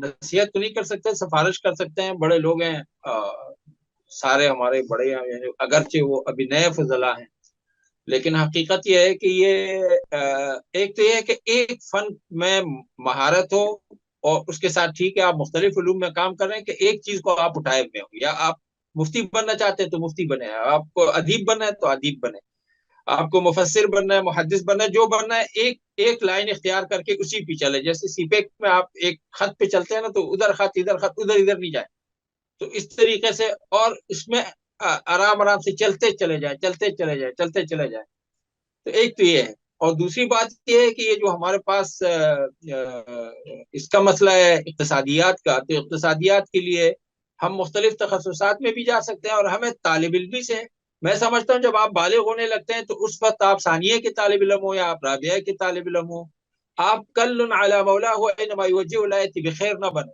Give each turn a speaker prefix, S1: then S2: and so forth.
S1: نصیحت تو نہیں کر سکتے، سفارش کر سکتے ہیں، بڑے لوگ ہیں، سارے ہمارے بڑے ہیں، یعنی اگرچہ وہ ابھی نئے فضلا ہیں، لیکن حقیقت یہ ہے کہ ایک تو یہ ہے کہ ایک فن میں مہارت ہو، اور اس کے ساتھ ٹھیک ہے آپ مختلف علوم میں کام کر رہے ہیں، کہ ایک چیز کو آپ اٹھائے ہوئے ہو، یا آپ مفتی بننا چاہتے ہیں تو مفتی بنے، آپ کو ادیب بننا ہے تو ادیب بنے، آپ کو مفسر بننا ہے، محدث بننا ہے، جو بننا ہے ایک لائن اختیار کر کے اسی پہ چلے، جیسے سی پیک میں آپ ایک خط پہ چلتے ہیں نا، تو ادھر خط ادھر خط، ادھر نہیں جائے، تو اس طریقے سے، اور اس میں آرام آرام سے چلتے چلے جائیں، چلتے چلے جائیں، چلتے چلے جائیں، تو ایک تو یہ ہے، اور دوسری بات یہ ہے کہ یہ جو ہمارے پاس اس کا مسئلہ ہے اقتصادیات کا، تو اقتصادیات کے لیے ہم مختلف تخصصات میں بھی جا سکتے ہیں، اور ہمیں طالب علمی سے، میں سمجھتا ہوں جب آپ بالغ ہونے لگتے ہیں تو اس وقت آپ ثانیہ کے طالب علم ہو یا آپ رابعہ کے طالب علم ہو، آپ کل علی مولا ہو انما یوجہ ولایتی بخیر نہ بنے،